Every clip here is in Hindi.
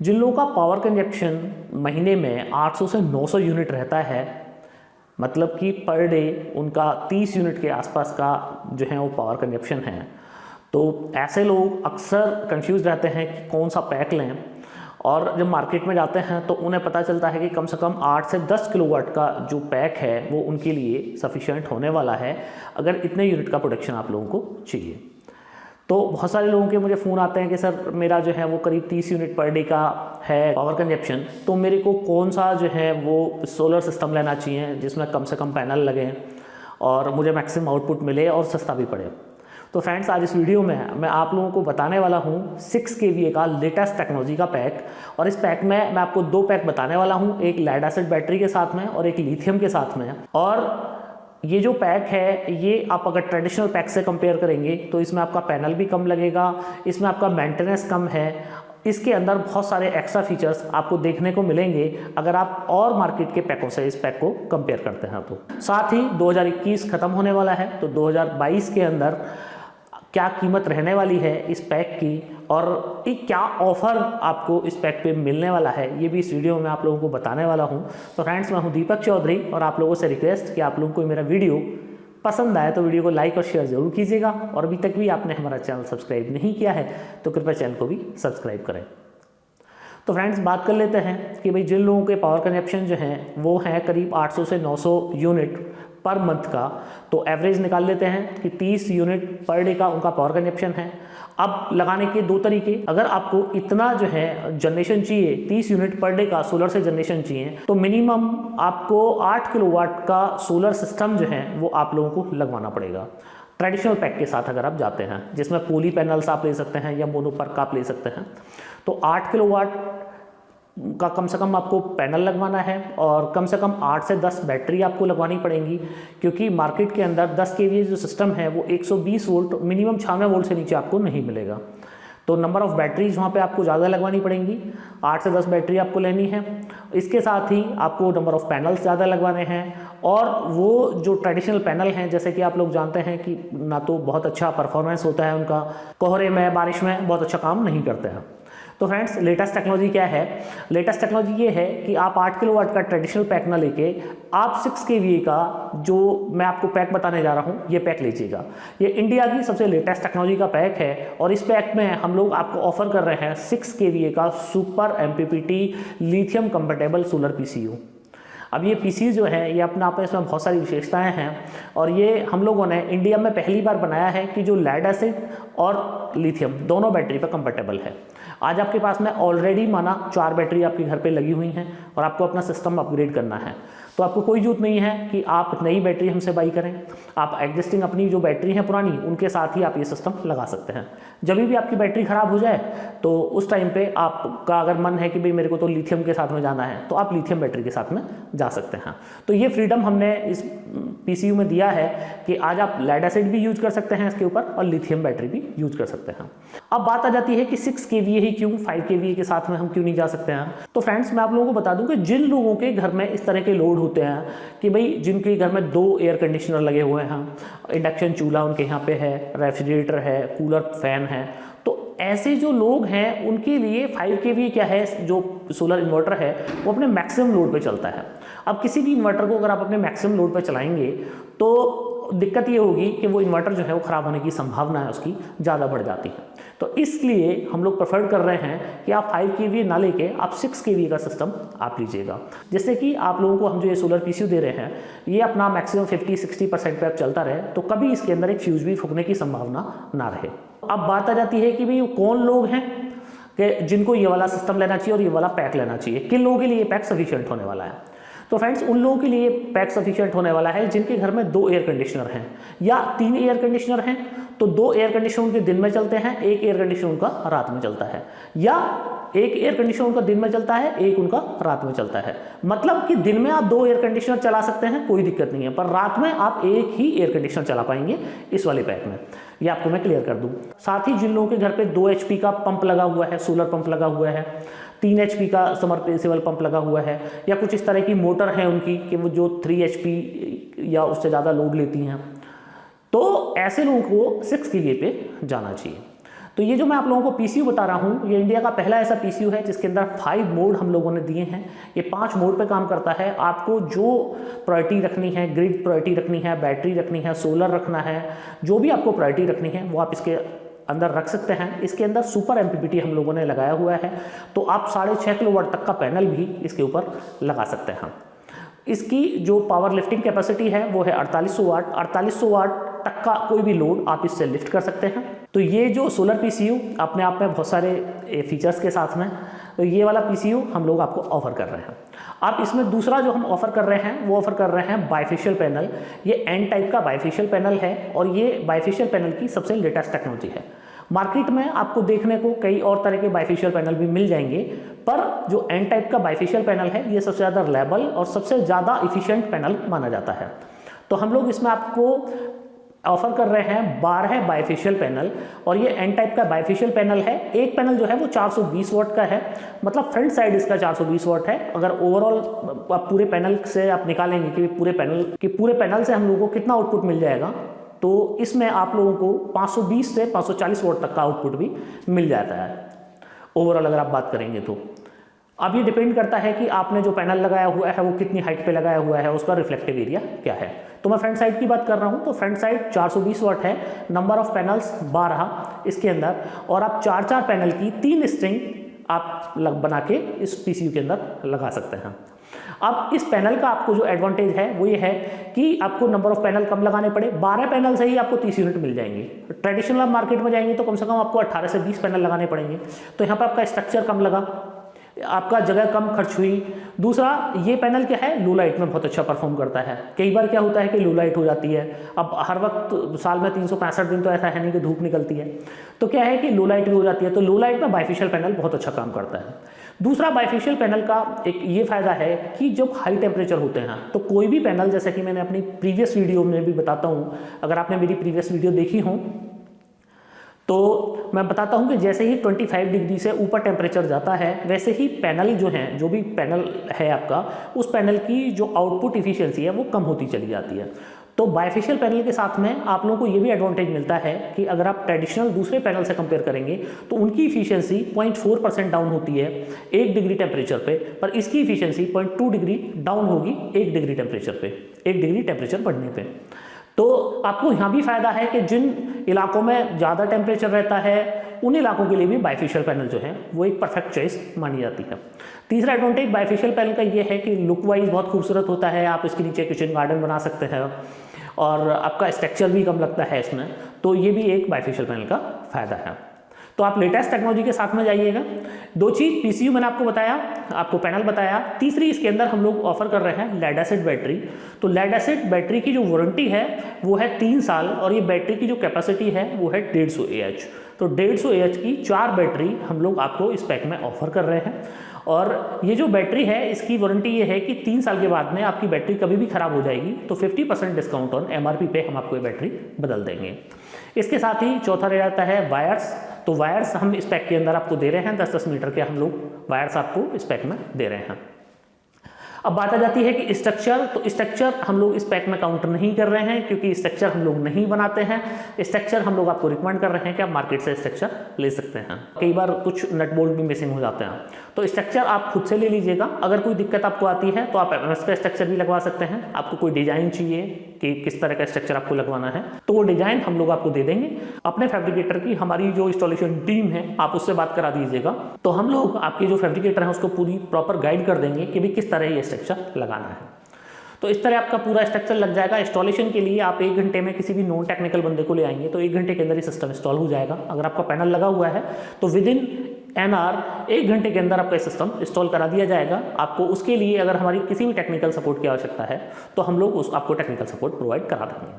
जिन लोगों का पावर कंजप्शन महीने में 800 से 900 यूनिट रहता है, मतलब कि पर डे उनका 30 यूनिट के आसपास का जो है वो पावर कंजप्शन है, तो ऐसे लोग अक्सर कंफ्यूज रहते हैं कि कौन सा पैक लें। और जब मार्केट में जाते हैं तो उन्हें पता चलता है कि कम से कम 8 से 10 किलोवाट का जो पैक है वो उनके लिए सफिशिएंट होने वाला है, अगर इतने यूनिट का प्रोडक्शन आप लोगों को चाहिए। तो बहुत सारे लोगों के मुझे फ़ोन आते हैं कि सर मेरा जो है वो करीब 30 यूनिट पर डे का है पावर कंजप्शन, तो मेरे को कौन सा जो है वो सोलर सिस्टम लेना चाहिए जिसमें कम से कम पैनल लगें और मुझे मैक्सिमम आउटपुट मिले और सस्ता भी पड़े। तो फ्रेंड्स, आज इस वीडियो में मैं आप लोगों को बताने वाला हूँ 6 kVA का लेटेस्ट टेक्नोलॉजी का पैक। और इस पैक में मैं आपको 2 पैक बताने वाला हूँ, एक लेड एसिड बैटरी के साथ में और एक लिथियम के साथ में। और ये जो पैक है ये आप अगर ट्रेडिशनल पैक से कंपेयर करेंगे तो इसमें आपका पैनल भी कम लगेगा, इसमें आपका मेंटेनेंस कम है, इसके अंदर बहुत सारे एक्स्ट्रा फीचर्स आपको देखने को मिलेंगे अगर आप और मार्केट के पैकों से इस पैक को कंपेयर करते हैं। तो साथ ही 2021 ख़त्म होने वाला है, तो 2022 के अंदर क्या कीमत रहने वाली है इस पैक की और एक क्या ऑफ़र आपको इस पैक पे मिलने वाला है, ये भी इस वीडियो में आप लोगों को बताने वाला हूँ। तो फ्रेंड्स, मैं हूँ दीपक चौधरी और आप लोगों से रिक्वेस्ट कि आप लोगों को मेरा वीडियो पसंद आए तो वीडियो को लाइक और शेयर ज़रूर कीजिएगा। और अभी तक भी आपने हमारा चैनल सब्सक्राइब नहीं किया है तो कृपया चैनल को भी सब्सक्राइब करें। तो फ्रेंड्स, बात कर लेते हैं कि भाई जिन लोगों के पावर कंजप्शन जो है वो है करीब 800 से 900 यूनिट पर मंथ का, तो एवरेज निकाल लेते हैं कि 30 यूनिट पर डे का उनका पावर कंजप्शन है। अब लगाने के 2 तरीके, अगर आपको इतना जो है जनरेशन चाहिए, 30 यूनिट पर डे का सोलर से जनरेशन चाहिए, तो मिनिमम आपको 8 किलोवाट का सोलर सिस्टम जो है वो आप लोगों को लगवाना पड़ेगा ट्रेडिशनल पैक के साथ। अगर आप जाते हैं जिसमें पोली पैनल्स आप ले सकते हैं या मोनोपर्क आप ले सकते हैं, तो 8 किलोवाट का कम से कम आपको पैनल लगवाना है और कम से कम 8 से 10 बैटरी आपको लगवानी पड़ेंगी, क्योंकि मार्केट के अंदर 10 kVA जो सिस्टम है वो 120 वोल्ट मिनिमम 96 वोल्ट से नीचे आपको नहीं मिलेगा। तो नंबर ऑफ़ बैटरीज वहाँ पे आपको ज़्यादा लगवानी पड़ेंगी, 8 से 10 बैटरी आपको लेनी है। इसके साथ ही आपको नंबर ऑफ़ पैनल्स ज़्यादा लगवाने हैं। और वो जो ट्रेडिशनल पैनल हैं, जैसे कि आप लोग जानते हैं कि ना तो बहुत अच्छा परफॉर्मेंस होता है उनका, कोहरे में बारिश में बहुत अच्छा काम नहीं करते हैं। तो फ्रेंड्स, लेटेस्ट टेक्नोलॉजी क्या है? लेटेस्ट टेक्नोलॉजी ये है कि आप 8 किलोवाट का ट्रेडिशनल पैक ना लेके आप 6 kVA का जो मैं आपको पैक बताने जा रहा हूँ ये पैक लीजिएगा। ये इंडिया की सबसे लेटेस्ट टेक्नोलॉजी का पैक है और इस पैक में हम लोग आपको ऑफर कर रहे हैं 6 kVA का super MPPT lithium compatible solar PCU। अब ये पीसी जो है ये अपने आप में इसमें बहुत सारी विशेषताएं हैं और ये हम लोगों ने इंडिया में पहली बार बनाया है कि जो लेड एसिड और लिथियम दोनों बैटरी पर कंपैटिबल है। आज आपके पास में ऑलरेडी माना 4 बैटरी आपके घर पे लगी हुई हैं और आपको अपना सिस्टम अपग्रेड करना है, तो आपको कोई जरूरत नहीं है कि आप नई बैटरी हमसे बाई करें। आप एग्जिस्टिंग अपनी जो बैटरी है पुरानी उनके साथ ही आप ये सिस्टम लगा सकते हैं। जब भी आपकी बैटरी ख़राब हो जाए तो उस टाइम पे आपका अगर मन है कि भाई मेरे को तो लिथियम के साथ में जाना है तो आप लिथियम बैटरी के साथ में जा सकते हैं। तो ये फ्रीडम हमने इस PCU में दिया है कि आज आप लेड एसिड भी यूज कर सकते हैं इसके ऊपर और लिथियम बैटरी भी यूज कर सकते हैं। अब बात आ जाती है कि 6 kVA ही क्यों, 5 kVA के साथ में हम क्यों नहीं जा सकते हैं। तो फ्रेंड्स, मैं आप लोगों को बता दूं कि जिन लोगों के घर में इस तरह के लोड होते हैं कि भाई जिनके घर में 2 एयर कंडीशनर लगे हुए हैं, इंडक्शन चूल्हा उनके यहाँ पे है, रेफ्रिजरेटर है, कूलर फैन है, तो ऐसे जो लोग हैं उनके लिए 5 kVA क्या है, जो सोलर इन्वर्टर है वो अपने मैक्सिमम लोड पे चलता है। अब किसी भी इन्वर्टर को अगर आप अपने मैक्सिमम लोड पे चलाएंगे तो दिक्कत ये होगी कि वो इन्वर्टर जो है वो ख़राब होने की संभावना है उसकी ज़्यादा बढ़ जाती है। तो इसलिए हम लोग प्रेफर कर रहे हैं कि आप 5 kVA ना लेके आप 6 kVA का सिस्टम आप लीजिएगा, जिससे कि आप लोगों को हम जो ये सोलर PCU दे रहे हैं ये अपना मैक्सिमम 50-60% पे आप चलता रहे, तो कभी इसके अंदर एक फ्यूज भी फूकने की संभावना ना रहे। अब बात आ जाती है कि भाई कौन लोग हैं कि जिनको ये वाला सिस्टम लेना चाहिए और ये वाला पैक लेना चाहिए, किन लोगों के लिए पैक सफिशिएंट होने वाला है। तो फ्रेंड्स, उन लोगों के लिए पैक सफिशिएंट होने वाला है जिनके घर में 2 एयर कंडीशनर हैं या 3 एयर कंडीशनर हैं, तो 2 एयर कंडीशनर उनके दिन में चलते हैं, 1 एयर कंडीशनर उनका रात में चलता है, या 1 एयर कंडीशनर उनका दिन में चलता है, 1 उनका रात में चलता है। मतलब कि दिन में आप 2 एयर कंडीशनर चला सकते हैं, कोई दिक्कत नहीं है, पर रात में आप 1 ही एयर कंडीशनर चला पाएंगे इस वाले पैक में। ये आपको मैं क्लियर कर दूं। साथ ही जिन लोगों के घर पे 2 HP का पंप लगा हुआ है, सोलर पंप लगा हुआ है, 3 HP का समरसेबल पंप लगा हुआ है, या कुछ इस तरह की मोटर है उनकी कि वो जो 3 HP या उससे ज़्यादा लोड लेती हैं, तो ऐसे लोगों को 6 kVA पे जाना चाहिए। तो ये जो मैं आप लोगों को पीसीयू बता रहा हूँ, ये इंडिया का पहला ऐसा पीसीयू है जिसके अंदर 5 मोड हम लोगों ने दिए हैं। ये 5 मोड पे काम करता है। आपको जो प्रायोरिटी रखनी है, ग्रिड प्रायोरिटी रखनी है, बैटरी रखनी है, सोलर रखना है, जो भी आपको प्रायोरिटी रखनी है वो आप इसके अंदर रख सकते हैं। इसके अंदर सुपर एमपीपीटी हम लोगों ने लगाया हुआ है, तो आप 6.5 किलोवाट तक का पैनल भी इसके ऊपर लगा सकते हैं। इसकी जो पावर लिफ्टिंग कैपेसिटी है वो है 4800 वाट। 4800 वाट तक का कोई भी लोड आप इससे लिफ्ट कर सकते हैं। तो ये जो सोलर पीसीयू अपने आप में बहुत सारे फीचर्स के साथ में, तो ये वाला पीसीयू हम लोग आपको ऑफर कर रहे हैं। आप इसमें दूसरा जो हम ऑफर कर रहे हैं वो ऑफर कर रहे हैं बाइफेशियल पैनल। ये एन टाइप का बाइफेशियल पैनल है और ये बाइफेशियल पैनल की सबसे लेटेस्ट टेक्नोलॉजी है। मार्केट में आपको देखने को कई और तरह के बाइफेशियल पैनल भी मिल जाएंगे, पर जो एन टाइप का बाइफेशियल पैनल है ये सबसे ज़्यादा रिलायबल और सबसे ज़्यादा इफिशिएंट पैनल माना जाता है। तो हम लोग इसमें आपको ऑफर कर रहे हैं 12 बाइफेशियल पैनल, और ये एन टाइप का बाइफेशियल पैनल है। एक पैनल जो है वो 420 वाट का है, मतलब फ्रंट साइड इसका 420 वाट है। अगर ओवरऑल आप पूरे पैनल से आप निकालेंगे कि पूरे पैनल से हम लोगों को कितना आउटपुट मिल जाएगा, तो इसमें आप लोगों को 520 से 540 वाट तक का आउटपुट भी मिल जाता है ओवरऑल अगर आप बात करेंगे तो। अब ये डिपेंड करता है कि आपने जो पैनल लगाया हुआ है वो कितनी हाइट पे लगाया हुआ है, उसका रिफ्लेक्टिव एरिया क्या है। तो मैं फ्रंट साइड की बात कर रहा हूँ, तो फ्रंट साइड 420 वाट है, नंबर ऑफ पैनल्स 12 इसके अंदर, और आप 4 पैनल की 3 स्ट्रिंग आप बना के इस पीसीयू के अंदर लगा सकते हैं। अब इस पैनल का आपको जो एडवांटेज है वो ये है कि आपको नंबर ऑफ पैनल कम लगाने पड़े। 12 पैनल से ही आपको 30 यूनिट मिल जाएंगे। ट्रेडिशनल मार्केट में जाएंगे तो कम से कम आपको 18 से 20 पैनल लगाने पड़ेंगे। तो यहाँ पर आपका स्ट्रक्चर कम लगा, आपका जगह कम खर्च हुई। दूसरा, ये पैनल क्या है, लो लाइट में बहुत अच्छा परफॉर्म करता है। कई बार क्या होता है कि लो लाइट हो जाती है। अब हर वक्त साल में 365 दिन तो ऐसा है नहीं कि धूप निकलती है, तो क्या है कि लो लाइट भी हो जाती है। तो लो लाइट में बाइफेशियल पैनल बहुत अच्छा काम करता है। दूसरा, बाइफेशियल पैनल का एक ये फायदा है कि जब हाई टेम्परेचर होते हैं तो कोई भी पैनल, जैसे कि मैंने अपनी प्रीवियस वीडियो में भी बताता हूँ, अगर आपने मेरी प्रीवियस वीडियो देखी हो तो मैं बताता हूं कि जैसे ही 25 डिग्री से ऊपर टेम्परेचर जाता है, वैसे ही पैनल जो है, जो भी पैनल है आपका, उस पैनल की जो आउटपुट इफिशियंसी है वो कम होती चली जाती है। तो बाइफेशियल पैनल के साथ में आप लोगों को ये भी एडवांटेज मिलता है कि अगर आप ट्रेडिशनल दूसरे पैनल से कंपेयर करेंगे तो उनकी इफिशियंसी 0.4% डाउन होती है 1 डिग्री टेम्परेचर पे, पर इसकी इफिशियंसी 0.2 डिग्री डाउन होगी 1 डिग्री टेम्परेचर पे, 1 डिग्री टेम्परेचर बढ़ने पे। तो आपको यहाँ भी फायदा है कि जिन इलाकों में ज़्यादा टेम्परेचर रहता है उन इलाकों के लिए भी बाइफेशियल पैनल जो है वो एक परफेक्ट चॉइस मानी जाती है। तीसरा एडवांटेज बाइफेशियल पैनल का ये है कि लुक वाइज बहुत खूबसूरत होता है। आप इसके नीचे किचन गार्डन बना सकते हैं और आपका स्ट्रक्चर भी कम लगता है इसमें, तो ये भी एक बाइफेशियल पैनल का फायदा है। तो आप लेटेस्ट टेक्नोलॉजी के साथ में जाइएगा। 2 चीज़, पीसीयू मैंने आपको बताया, आपको पैनल बताया। तीसरी, इसके अंदर हम लोग ऑफर कर रहे हैं लेड एसिड बैटरी। तो लेड एसिड बैटरी की जो वारंटी है वो है 3 साल, और ये बैटरी की जो कैपेसिटी है वो है 150 AH। तो 150 AH की 4 बैटरी हम लोग आपको इस पैक में ऑफर कर रहे हैं। और ये जो बैटरी है इसकी वारंटी ये है कि 3 साल के बाद में आपकी बैटरी कभी भी खराब हो जाएगी तो 50% डिस्काउंट ऑन MRP पे हम आपको ये बैटरी बदल देंगे। इसके साथ ही चौथा रह जाता है वायर्स। तो वायर्स हम इस पैक के अंदर आपको दे रहे हैं, 10-10 मीटर के हम लोग वायर्स आपको इस पैक में दे रहे हैं। अब बात आ जाती है कि स्ट्रक्चर, तो स्ट्रक्चर हम लोग इस पैक में काउंट नहीं कर रहे हैं क्योंकि स्ट्रक्चर हम लोग नहीं बनाते हैं। स्ट्रक्चर हम लोग आपको रिकमेंड कर रहे हैं कि आप मार्केट से स्ट्रक्चर ले सकते हैं। कई बार कुछ नट बोल्ट भी मिसिंग हो जाते हैं, तो स्ट्रक्चर आप खुद से ले लीजिएगा। अगर कोई दिक्कत आपको आती है तो आप MS का स्ट्रक्चर भी लगवा सकते हैं। आपको कोई डिजाइन चाहिए कि किस तरह का स्ट्रक्चर आपको लगवाना है तो वो डिजाइन हम लोग आपको दे देंगे। अपने फैब्रिकेटर की, हमारी जो इंस्टॉलेशन टीम है, आप उससे बात करा दीजिएगा, तो हम लोग आपके जो फैब्रिकेटर हैं उसको पूरी प्रॉपर गाइड कर देंगे कि भी किस तरह ये स्ट्रक्चर लगाना है। तो इस तरह आपका पूरा स्ट्रक्चर लग जाएगा। इंस्टॉलेशन के लिए आप 1 घंटे में किसी भी नॉन टेक्निकल बंदे को ले आएंगे तो 1 घंटे के अंदर ही सिस्टम इंस्टॉल हो जाएगा। अगर आपका पैनल लगा हुआ है तो विदिन एन आवर 1 घंटे के अंदर आपका सिस्टम इंस्टॉल करा दिया जाएगा। आपको उसके लिए अगर हमारी किसी भी टेक्निकल सपोर्ट की आवश्यकता है तो हम लोग आपको टेक्निकल सपोर्ट प्रोवाइड करा देंगे।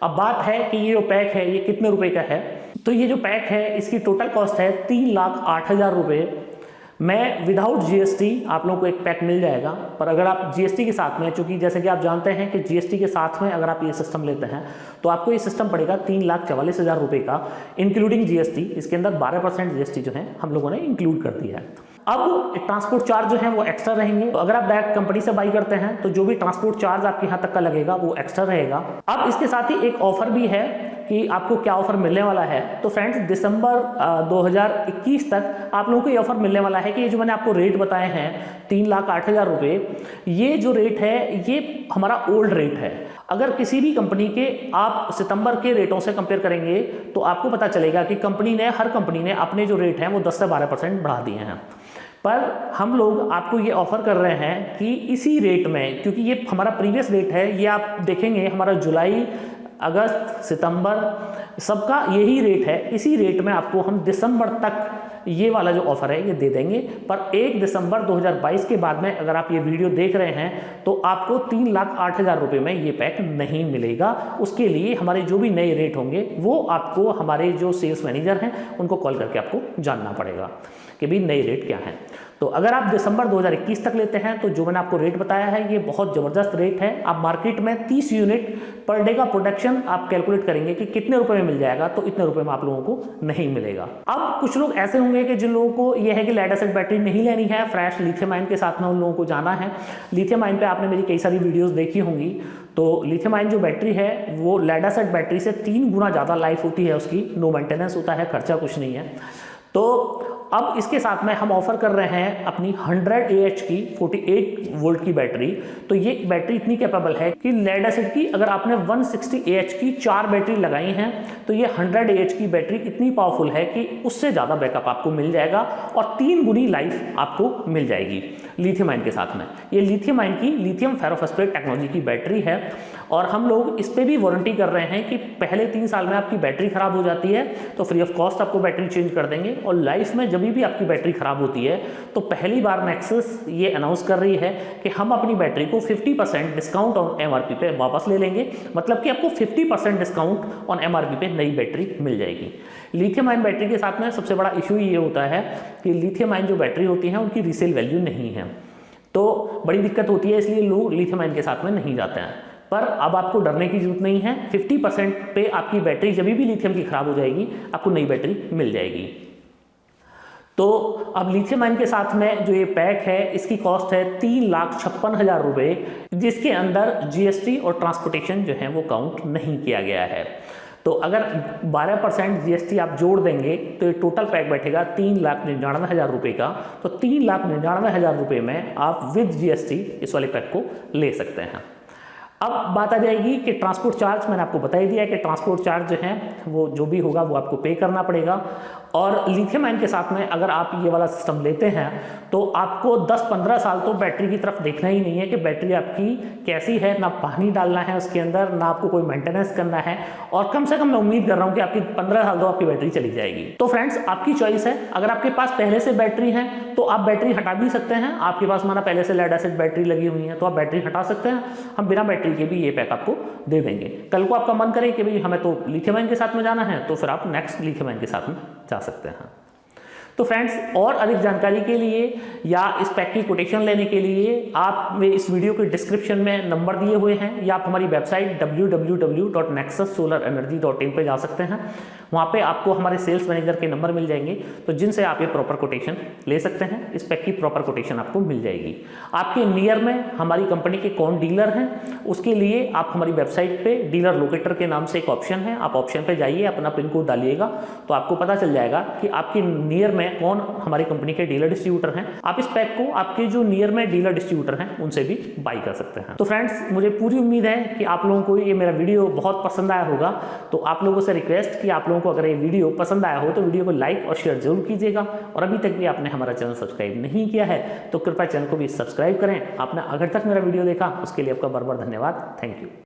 अब बात है कि ये जो पैक है ये कितने रुपए का है। तो ये जो पैक है इसकी टोटल कॉस्ट है 3,08,000 रुपये। मैं विदाउट GST आप लोगों को एक पैक मिल जाएगा, पर अगर आप GST के साथ में, चूंकि जैसे कि आप जानते हैं कि GST के साथ में अगर आप ये सिस्टम लेते हैं तो आपको ये सिस्टम पड़ेगा 3,44,000 रुपये का इंक्लूडिंग GST। इसके अंदर 12% GST जो है हम लोगों ने इंक्लूड कर दिया है। अब ट्रांसपोर्ट चार्ज जो है वो एक्स्ट्रा रहेंगे। तो अगर आप डायरेक्ट कंपनी से बाई करते हैं तो जो भी ट्रांसपोर्ट चार्ज आपके यहाँ तक का लगेगा वो एक्स्ट्रा रहेगा। अब इसके साथ ही एक ऑफर भी है कि आपको क्या ऑफर मिलने वाला है। तो फ्रेंड्स, दिसंबर 2021 तक आप लोगों को ये ऑफर मिलने वाला है कि ये जो मैंने आपको रेट बताए हैं 3,08,000 रुपये, ये जो रेट है ये हमारा ओल्ड रेट है। अगर किसी भी कंपनी के आप सितंबर के रेटों से कंपेयर करेंगे तो आपको पता चलेगा कि हर कंपनी ने अपने जो रेट हैं वो 10 से 12% बढ़ा दिए हैं। पर हम लोग आपको ये ऑफर कर रहे हैं कि इसी रेट में, क्योंकि ये हमारा प्रीवियस रेट है, ये आप देखेंगे हमारा जुलाई, अगस्त, सितंबर सबका यही रेट है। इसी रेट में आपको हम दिसंबर तक ये वाला जो ऑफर है ये दे देंगे। पर 1 दिसंबर 2022 के बाद में अगर आप ये वीडियो देख रहे हैं तो आपको 3,08,000 रुपये में ये पैक नहीं मिलेगा। उसके लिए हमारे जो भी नए रेट होंगे वो आपको हमारे जो सेल्स मैनेजर हैं उनको कॉल करके आपको जानना पड़ेगा कि भाई नए रेट क्या हैं। तो अगर आप दिसंबर 2021 तक लेते हैं तो जो मैंने आपको रेट बताया है ये बहुत ज़बरदस्त रेट है। आप मार्केट में 30 यूनिट पर डे का प्रोडक्शन आप कैलकुलेट करेंगे कि कितने रुपए में मिल जाएगा, तो इतने रुपए में आप लोगों को नहीं मिलेगा। अब कुछ लोग ऐसे होंगे कि जिन लोगों को ये है कि लेड एसिड बैटरी नहीं लेनी है, फ्रेश लिथियम आयन के साथ में उन लोगों को जाना है। लिथियम आयन पे आपने मेरी कई सारी वीडियोस देखी होंगी। तो लिथियम आयन जो बैटरी है वो लेड एसिड बैटरी से 3 गुना ज़्यादा लाइफ होती है उसकी, नो मेंटेनेंस होता है, खर्चा कुछ नहीं है। तो अब इसके साथ में हम ऑफर कर रहे हैं अपनी 100 AH की 48 वोल्ट की बैटरी। तो ये बैटरी इतनी कैपेबल है कि लेड एसिड की अगर आपने 160 AH की 4 बैटरी लगाई हैं तो ये 100 AH की बैटरी इतनी पावरफुल है कि उससे ज़्यादा बैकअप आपको मिल जाएगा और 3 गुनी लाइफ आपको मिल जाएगी लिथियम आयन के साथ में। ये लिथियम आयन की लिथियम फेरोफॉस्फेट टेक्नोलॉजी की बैटरी है और हम लोग इस पर भी वारंटी कर रहे हैं कि पहले 3 साल में आपकी बैटरी खराब हो जाती है तो फ्री ऑफ कॉस्ट आपको बैटरी चेंज कर देंगे। और लाइफ में जब भी आपकी बैटरी खराब होती है तो पहली बार नेक्सस ये अनाउंस कर रही है कि हम अपनी बैटरी को 50% डिस्काउंट ऑन MRP पे वापस ले लेंगे। मतलब कि आपको 50% डिस्काउंट ऑन MRP पे नई बैटरी मिल जाएगी। लिथियम आयन बैटरी के साथ में सबसे बड़ा इशू ये होता है कि लिथियम आयन जो बैटरी होती है उनकी रीसेल वैल्यू नहीं है, तो बड़ी दिक्कत होती है, इसलिए लोग लिथियम आयन के साथ में नहीं जाते हैं। पर अब आपको डरने की जरूरत नहीं है। 50% पे आपकी बैटरी जब भी लिथियम की खराब हो जाएगी आपको नई बैटरी मिल जाएगी। तो अब लिथियम आयन के साथ में जो ये पैक है इसकी कॉस्ट है 3,56,000 रुपये, जिसके अंदर GST और ट्रांसपोर्टेशन जो है वो काउंट नहीं किया गया है। तो अगर 12% GST आप जोड़ देंगे तो ये टोटल पैक बैठेगा 3,99,000 रुपये का। तो 3,99,000 रुपये में आप विद GST इस वाले पैक को ले सकते हैं। अब बात आ जाएगी कि ट्रांसपोर्ट चार्ज। मैंने आपको बता ही दिया कि ट्रांसपोर्ट चार्ज जो है वो जो भी होगा वो आपको पे करना पड़ेगा। और लिथियम आयन के साथ में अगर आप ये वाला सिस्टम लेते हैं तो आपको 10-15 साल तो बैटरी की तरफ देखना ही नहीं है कि बैटरी आपकी कैसी है, ना पानी डालना है उसके अंदर, ना आपको कोई मेंटेनेंस करना है। और कम से कम मैं उम्मीद कर रहा हूँ कि आपकी 15 साल तो आपकी बैटरी चली जाएगी। तो फ्रेंड्स, आपकी चॉइस है। अगर आपके पास पहले से बैटरी है तो आप बैटरी हटा भी सकते हैं। आपके पास माना पहले से लेड एसिड बैटरी लगी हुई है तो आप बैटरी हटा सकते हैं। हम बिना बैटरी के भी ये पैक आपको दे देंगे। कल को आपका मन करे कि भाई हमें तो लिथियम आयन के साथ में जाना है तो फिर आप नेक्स्ट लिथियम आयन के साथ में जा सकते हैं। तो फ्रेंड्स, और अधिक जानकारी के लिए या इस पैक की कोटेशन लेने के लिए आप इस वीडियो के डिस्क्रिप्शन में नंबर दिए हुए हैं या आप हमारी वेबसाइट www.nexussolarenergy.in पे जा सकते हैं। वहाँ पे आपको हमारे सेल्स मैनेजर के नंबर मिल जाएंगे तो जिनसे आप ये प्रॉपर कोटेशन ले सकते हैं। इस पैक की प्रॉपर कोटेशन आपको मिल जाएगी। आपके नियर में हमारी कंपनी के कौन डीलर हैं उसके लिए आप हमारी वेबसाइट पे डीलर लोकेटर के नाम से एक ऑप्शन है, आप ऑप्शन पे जाइए, अपना पिन कोड डालिएगा तो आपको पता चल जाएगा कि आपके नियर में कौन हमारी कंपनी के डीलर डिस्ट्रीब्यूटर हैं। आप इस पैक को आपके जो नियर में डीलर डिस्ट्रीब्यूटर हैं उनसे भी बाई कर सकते हैं। तो फ्रेंड्स, मुझे पूरी उम्मीद है कि आप लोगों को ये मेरा वीडियो बहुत पसंद आया होगा। तो आप लोगों से रिक्वेस्ट कि आप लोगों को अगर ये वीडियो पसंद आया हो तो वीडियो को लाइक और शेयर जरूर कीजिएगा। और अभी तक भी आपने हमारा चैनल सब्सक्राइब नहीं किया है तो कृपया चैनल को भी सब्सक्राइब करें। आपने अगर तक मेरा वीडियो देखा उसके लिए आपका बार बार धन्यवाद। Thank you.